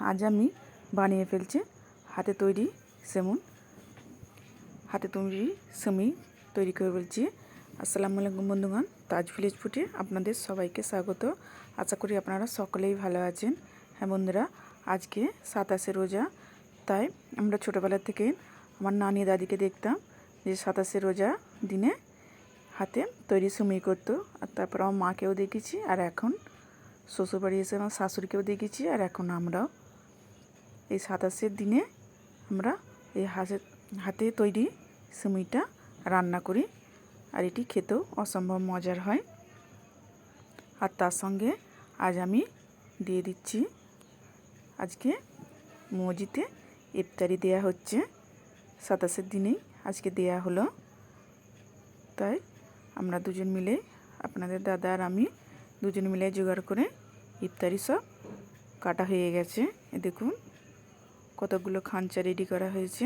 আজ আমি বানিয়ে ফেলছি হাতে তৈরি সেমই তৈরি করে ফেলছি। আসসালামু আলাইকুম বন্ধুগণ, তাজ ভিলেজ ফুডে আপনাদের সবাইকে স্বাগত। আশা করি আপনারা সকলেই ভালো আছেন। হ্যাঁ বন্ধুরা, আজকে 27শে রোজা, তাই আমরা ছোটোবেলা থেকে আমার নানি দাদিকে দেখতাম যে 27শে রোজা দিনে হাতে তৈরি সেমই করতো। আর তারপর আমার মাকেও দেখেছি, আর এখন শ্বশুরবাড়ি এসে আমার শাশুড়িকেও দেখেছি, আর এখন আমরাও এই 27শের দিনে আমরা এই হাতে তৈরি সেমইটা রান্না করি। আর এটি খেতেও অসম্ভব মজার হয়। আর তার সঙ্গে আজ আমি দিয়ে দিচ্ছি, আজকে মসজিদে ইফতারি দেয়া হচ্ছে। 27শের দিনেই আজকে দেয়া হলো, তাই আমরা দুজন মিলে, আপনাদের দাদা আর আমি দুজন মিলে জোগাড় করে ইফতারি সব কাটা হয়ে গেছে। দেখুন কতগুলো খাঞ্চা রেডি করা হয়েছে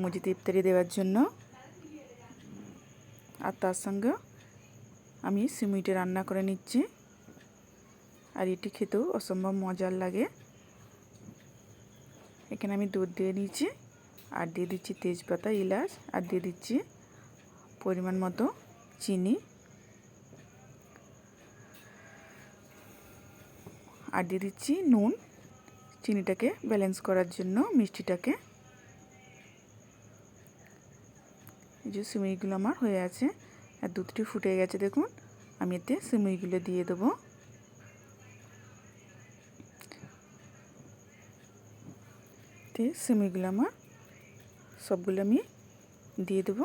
মসজিদে ইফতারি দেওয়ার জন্য। আর তার সঙ্গে আমি সিমুইটা রান্না করে নিচ্ছি, আর এটি খেতেও অসম্ভব মজার লাগে। এখানে আমি দুধ দিয়ে নিয়েছি, আর দিয়ে দিচ্ছি তেজপাতা, এলাচ, আর দিয়ে দিচ্ছি পরিমাণ মতো চিনি, আর দিয়ে দিচ্ছি নুন, চিনিটাকে ব্যালেন্স করার জন্য, মিষ্টিটাকে। এই যে সিমুইগুলো আমার হয়ে আছে, আর দুধটি ফুটে গেছে। দেখুন আমি এতে সিমুইগুলো দিয়ে দেবো। সিমুইগুলো আমার সবগুলো আমি দিয়ে দেবো।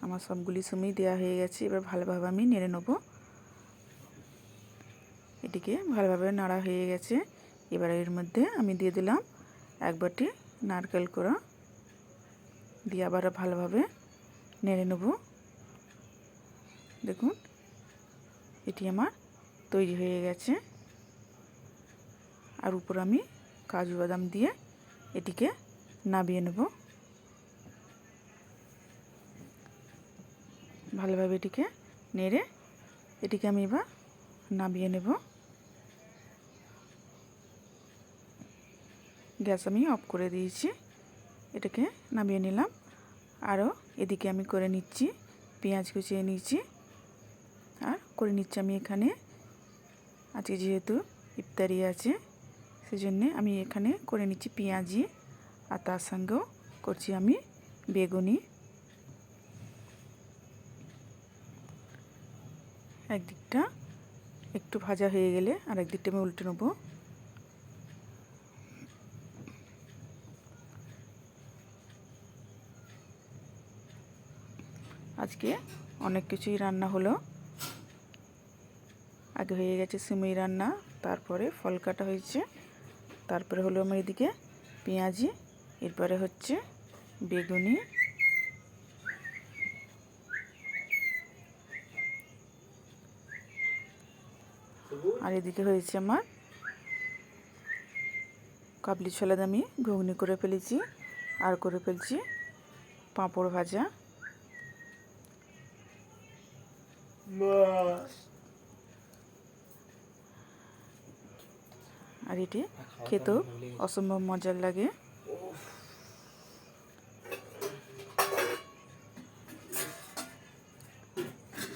আমার সবগুলি সিমুই দেওয়া হয়ে গেছে। এবার ভালোভাবে আমি নেড়ে নেব। এটিকে ভালোভাবে নাড়া হয়ে গেছে। এবার এর মধ্যে আমি দিয়ে দিলাম 1 বাটি নারকেল কোড়া, দিয়ে আবার ভালোভাবে নেড়ে নেব। দেখুন এটি আমার তৈরি হয়ে গেছে। আর উপর আমি কাজু বাদাম দিয়ে এটিকে নাবিয়ে নেব। ভালোভাবে এটিকে নেড়ে এটিকে আমি এবার নাবিয়ে নেব। গ্যাস আমি অফ করে দিয়েছি, এটাকে নামিয়ে নিলাম। আরও এদিকে আমি করে নিচ্ছি, পেঁয়াজ কুচিয়ে নিয়েছি, আর করে নিচ্ছি আমি এখানে, আজকে যেহেতু ইফতারি আছে সেজন্যে আমি এখানে করে নিচ্ছি পেঁয়াজি, আর তার সঙ্গেও করছি আমি বেগুনি। একদিকটা একটু ভাজা হয়ে গেলে আর একদিকটা আমি উল্টে নেব। আজকে অনেক কিছুই রান্না হলো। আগে হয়ে গেছে সিমুই রান্না, তারপরে ফল কাটা হয়েছে, তারপরে হলো আমার এদিকে পেঁয়াজি, এরপরে হচ্ছে বেগুনি, আর এদিকে হয়েছে আমার কাবলি ছোলার আমি ঘুগনি করে ফেলেছি, আর করে ফেলছি পাঁপড় ভাজা। আর এটি খেতেও অসম্ভব মজার লাগে।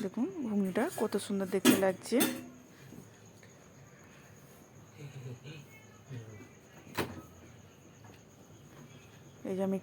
দেখুন ঘুগনিটা কত সুন্দর দেখতে লাগছে। এই যে আমি